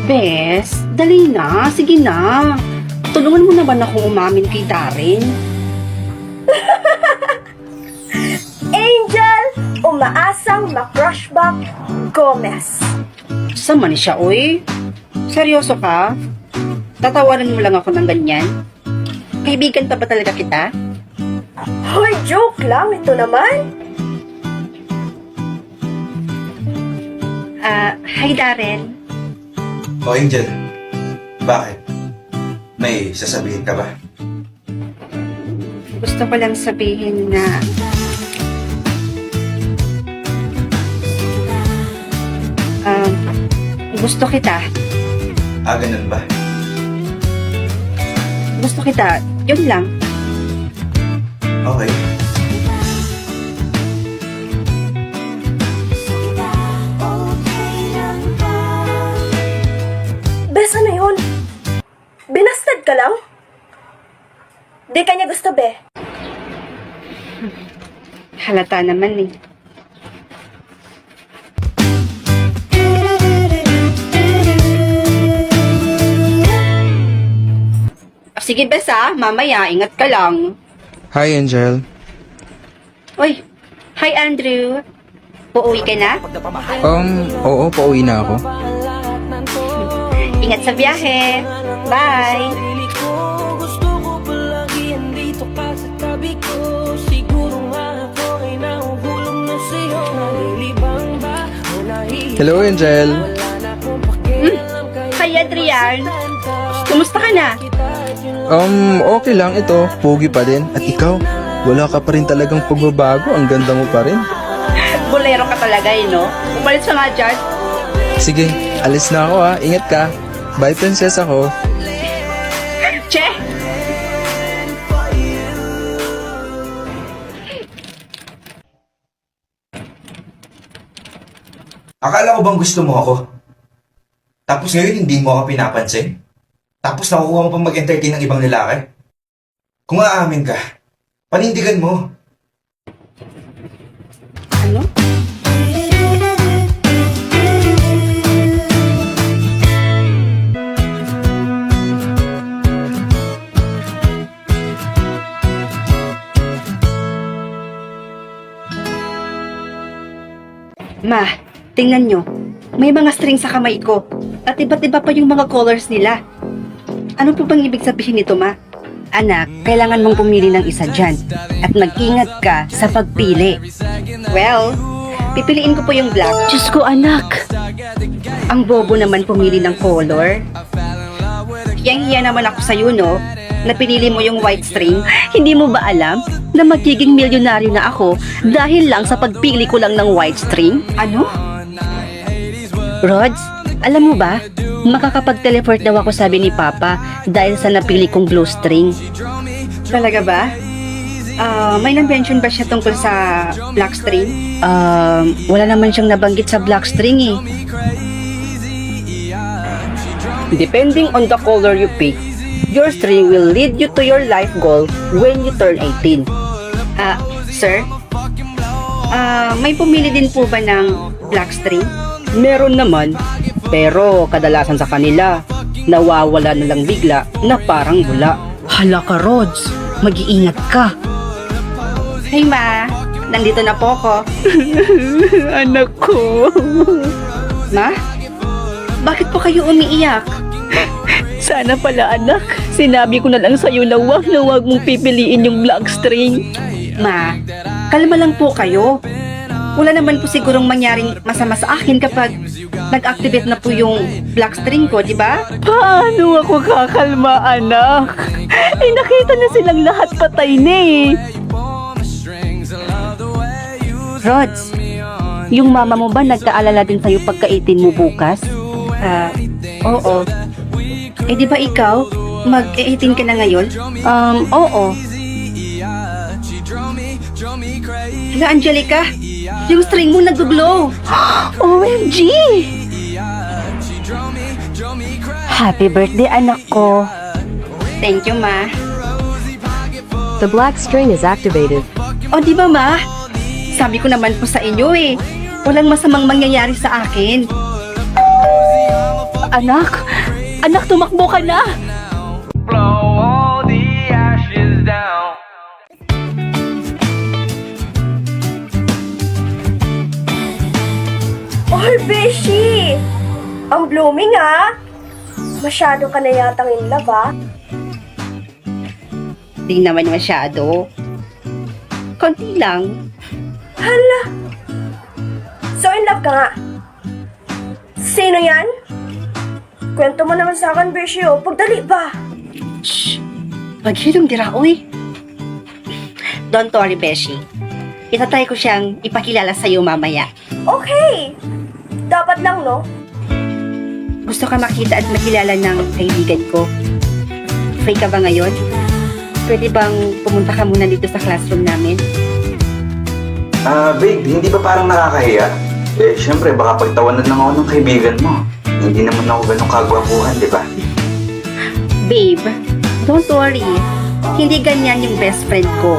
Bes, dali na. Sige na. Tulungan mo naman ako umamin kay Darren. Angel, umaasang makrushback, Gomez. Sama ni siya, oy. Seryoso ka? Tatawanan mo lang ako ng ganyan? Kaibigan pa ba talaga kita? Hoy, joke lang. Ito naman. Hi Darren. O Angel, bakit? May sasabihin ka ba? Gusto ko lang sabihin na gusto kita. Ganun ba? Gusto kita. Yun lang. Okay. Bes, ano yun? Binastad ka lang? Di ka niya gusto, be. Halata naman eh. Sige bes mamaya, ingat ka lang. Hi, Angel. Uy, hi Andrew. Uuwi ka na? Oo, pauwi na ako. Ingat sa biyahe. Bye! Hello, Angel. Hi Adrian. Kumusta ka na? Okay lang ito. Pogi pa din. At ikaw, wala ka pa rin talagang pagbabago. Ang ganda mo pa rin. Bolero ka talaga no? Umalis ka nga dyan. Sige, alis na ako Ingat ka. Bye, princess ako. Che! Akala ko bang gusto mo ako? Tapos ngayon hindi mo ako pinapansin? Tapos nakukuha mo pang mag-entertain ng ibang lalaki? Kung aamin ka, panindigan mo. Ano? Ma, tingnan nyo. May mga string sa kamay ko. At iba't iba pa yung mga colors nila. Ano po bang ibig sabihin nito, Ma? Anak, kailangan mong pumili ng isa dyan. At mag-ingat ka sa pagpili. Well, pipiliin ko po yung black. Diyos ko, anak! Ang bobo naman pumili ng color. Hiyang-hiya naman ako sa'yo, no? Na pinili mo yung white string. Hindi mo ba alam na magiging milyonaryo na ako dahil lang sa pagpili ko lang ng white string? Ano? Rods, alam mo ba? Makakapag-teleport daw ako, sabi ni Papa, dahil sa napili kong blue string. Talaga ba? May na-mention ba siya tungkol sa black string? Wala naman siyang nabanggit sa black string eh. Depending on the color you pick, your string will lead you to your life goal when you turn 18. Sir? May pumili din po ba ng black string? Meron naman, pero kadalasan sa kanila, nawawala na lang bigla na parang bula. Hala ka, Rods. Mag-iingat ka. Hey, Ma. Nandito na po ako. Anak ko. Ma? Bakit po kayo umiiyak? Sana pala, anak. Sinabi ko na lang sa'yo na wag mong pipiliin yung black string. Ma, kalma lang po kayo. Wala naman po sigurong mangyaring masama sa akin kapag nag-activate na po yung black string ko, di ba? Paano ako kakalma, anak? Nakita na silang lahat patay na eh. Rods, yung mama mo ba nagkaalala din sa'yo pagka-18 mo bukas? Oo. Di ba ikaw? Mag-18 ka na ngayon? Oo. Hala, Angelica, yung string mo nag-glow. OMG! Happy birthday, anak ko. Thank you, Ma. The black string is activated. O, di ba, Ma? Sabi ko naman po sa inyo eh. Walang masamang mangyayari sa akin. Anak! Anak, tumakbo ka na! Blow all the ashes down. Oy, Beshi! Ang blooming ha! Masyado ka na yatang in love ha? Di naman masyado. Konti lang. Hala! So in love ka nga? Sino yan? Kwento mo naman sa akin, Beshi oh. Pagdali ba? Shh! Maghilom dira, uy. Don't worry, Beshi. Itatry ko siyang ipakilala sa'yo mamaya. Okay! Dapat lang, no? Gusto ka makita at makilala ng kaibigan ko. Free ka ba ngayon? Pwede bang pumunta ka muna dito sa classroom namin? Babe, hindi ba parang nakakahiya? Eh, syempre, baka pagtawanan lang ako ng kaibigan mo. Hindi naman ako ganun kagwapuhan, di ba? Babe, don't worry. Hindi ganyan yung best friend ko.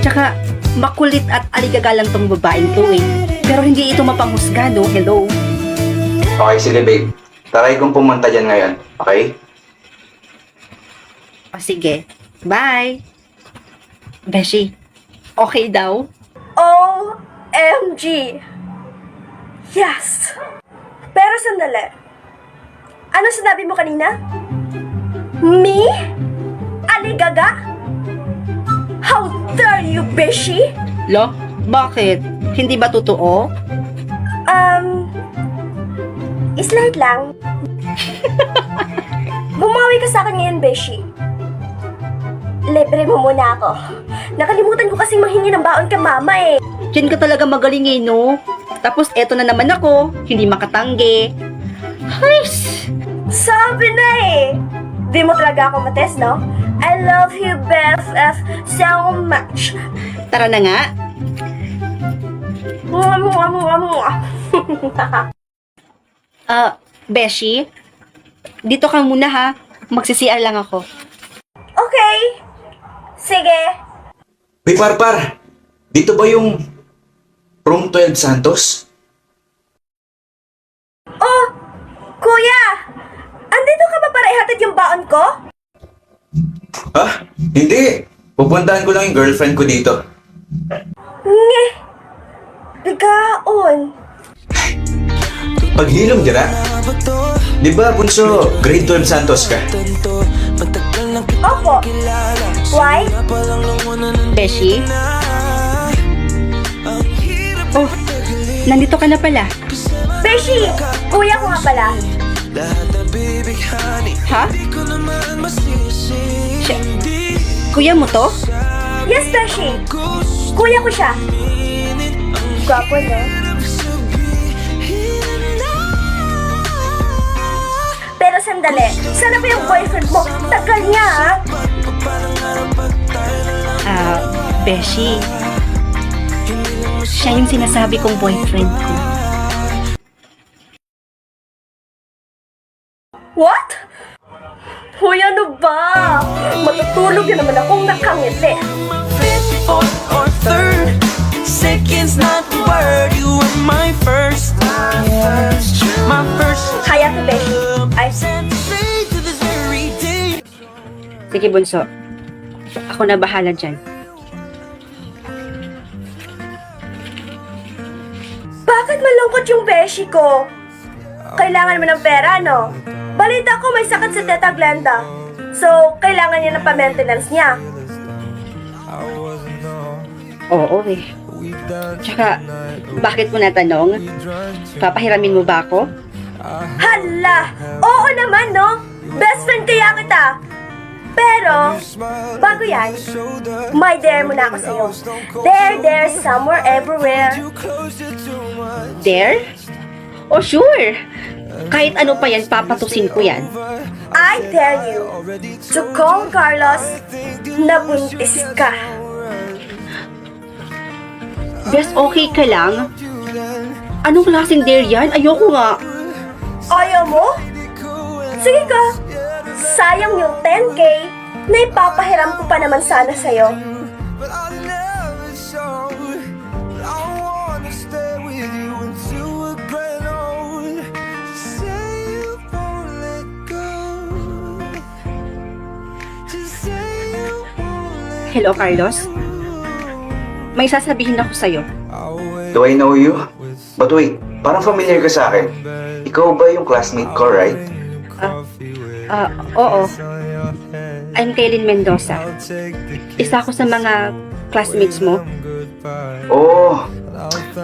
Tsaka, makulit at aligagalang tong babaeng to eh. Pero hindi ito mapanghusga, no? Hello? Okay, sige babe. Taray kong pumunta dyan ngayon, okay? O sige, bye! Beshi, okay daw? OMG! Yes! Pero sandali. Ano sinabi mo kanina? Me? Aligaga? How dare you, Beshi? Lo, bakit? Hindi ba totoo? Slight lang. Bumawi ka sa akin ngayon, Beshi. Libre mo muna ako. Nakalimutan ko kasing manghingi ng baon ka mama eh. Diyan ka talaga magaling eh, no? Tapos eto na naman ako, hindi makatanggi. Hais! Sabi na eh. Di mo talaga ako mates, no? I love you, BFF, so much. Tara na nga. Mwah, mwah, mwah, mwah. Beshi, dito ka muna ha. Magsi-CR lang ako. Okay. Sige. Uy, Parpar! Dito ba yung Room 12 Santos? Oh, kuya! Andito ka ba para ihatid yung baon ko? Ha? Hindi! Pupuntahan ko lang yung girlfriend ko dito. Nge! Bigaon. Paghilom dira? Di ba, Bunso, grade 12 Santos ka? Opo. Why? Beshi? Oh, nandito ka na pala. Beshi! Kuya ko nga pala. Ha? Kuya mo to? Yes, Beshi. Kuya ko siya. Gwapo, no? Pero sandali, sana ba yung boyfriend mo? Tagal niya, ha? Beshi. Siya yung sinasabi kong boyfriend ko. What? Hoy, ano ba? Matutulog na naman akong nakangiti. Fifth, fourth, or third. Second's not the word. You were my first. My first. Kaya to, Beshi. Ay, Sent straight to this very day. Sige, Bunso. Ako na bahala dyan. bakit malungkot yung Beshi ko? Kailangan mo ng pera, no? Balita ko may sakit si Teta Glenda. So, kailangan niya ng pa-maintenance niya. Oo eh. Tsaka, bakit mo natanong? Papahiramin mo ba ako? Hala! Oo naman, no? Best friend kaya kita. Pero, bago yan, may dare muna ako sa'yo. There, somewhere, everywhere. There? Oh, sure. Kahit ano pa yan, papatusin ko yan. I dare you to call Carlos na buntis ka. Bes, okay ka lang? Anong klaseng dare yan? Ayoko nga. Ayaw mo? Sige ka. Sayang yung 10K na ipapahiram ko pa naman sana sa'yo. But I'll never show. I wanna stay with you until we're grown old. Say you Hello, Carlos? May sasabihin ako sa'yo. Do I know you? But wait, parang familiar ka sa akin. Ikaw ba yung classmate ko, right? Oo. I'm Kaylin Mendoza. Isa ako sa mga classmates mo. Oh,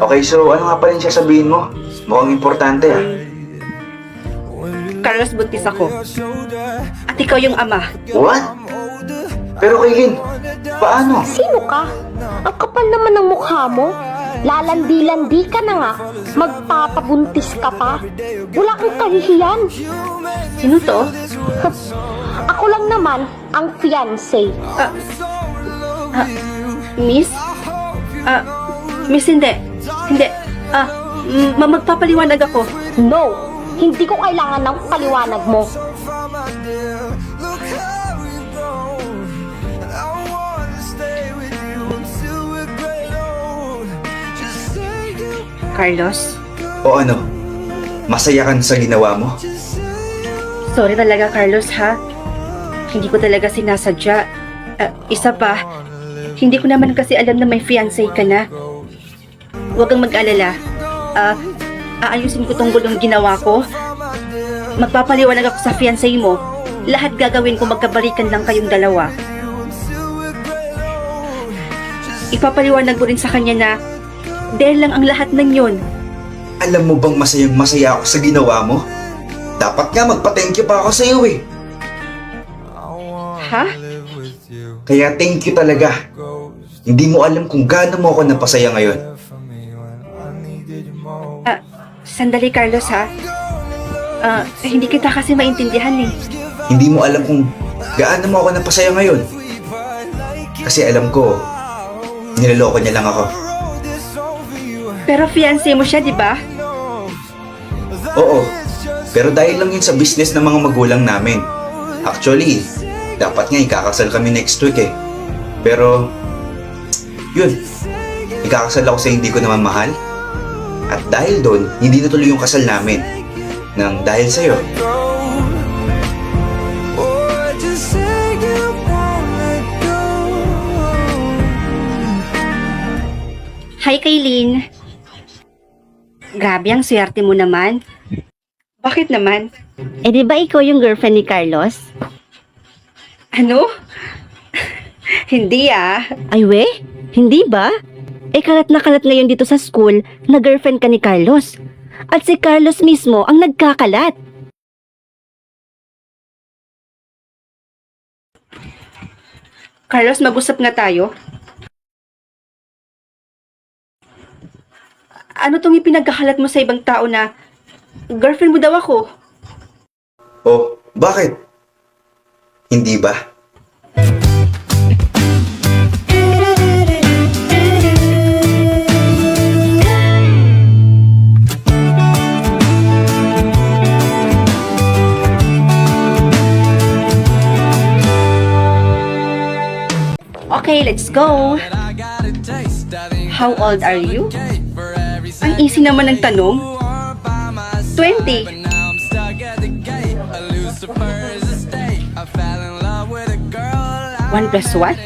okay, so ano nga pa rin siya sabihin mo? Mukhang importante ah. Carlos, buntis ako. At ikaw yung ama. What? Pero Kaylin, paano? Sino ka? Ang kapal naman ng mukha mo. Lalandi-landi ka na nga. Magpapabuntis ka pa. Wala kang kahihiyan. Sino to? Ako lang naman ang fiancé. Miss? Miss, hindi. Hindi. Magpapaliwanag ako. No, hindi ko kailangan ng paliwanag mo. Carlos, O ano? Masaya ka sa ginawa mo? sorry talaga, Carlos, ha? Hindi ko talaga sinasadya. Isa pa, hindi ko naman kasi alam na may fiancé ka na. Huwag kang mag-alala. Aayusin ko tong gulong ginawa ko. Magpapaliwanag ako sa fiancé mo. Lahat gagawin ko magkabalikan lang kayong dalawa. Ipapaliwanag ko rin sa kanya na dahil lang ang lahat ng yun. Alam mo bang masayang masaya ako sa ginawa mo? Dapat nga magpa-thank you pa ako sa iyo eh. Ha? Kaya thank you talaga. Hindi mo alam kung gaano mo ako napasaya ngayon. Sandali, Carlos, ha? Hindi kita kasi maintindihan eh. Hindi mo alam kung gaano mo ako napasaya ngayon. Kasi alam ko, niloloko niya lang ako. Pero fiancé mo siya, di ba? Oo, pero dahil lang yun sa business ng mga magulang namin. Actually, dapat nga ikakasal kami next week eh. Pero, yun, ikakasal ako sa hindi ko naman mahal. At dahil doon, hindi natuloy yung kasal namin. Nang dahil sa'yo. Hi, Kaylin. Grabe, ang swerte mo naman. Bakit naman? Di ba ikaw yung girlfriend ni Carlos? Ano? Hindi Ay we? Hindi ba? Kalat na kalat ngayon dito sa school na girlfriend ka ni Carlos. At si Carlos mismo ang nagkakalat. Carlos, mag-usap nga tayo. Ano tong ipinagkakalat mo sa ibang tao na girlfriend mo daw ako? Oh, bakit? Hindi ba? Okay, let's go. How old are you? Ang easy naman ng tanong. 20. 1 plus what?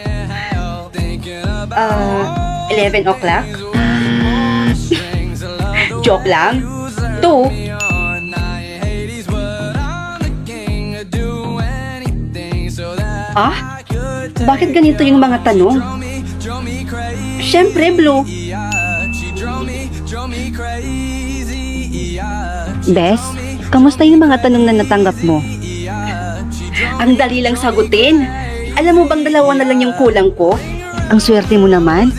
11 o'clock? Joke lang. 2. Bakit ganito yung mga tanong? Siyempre, Blue. Bes, kamusta yung mga tanong na natanggap mo? Ang dali lang sagutin. Alam mo bang 2 na lang yung kulang ko? Ang swerte mo naman.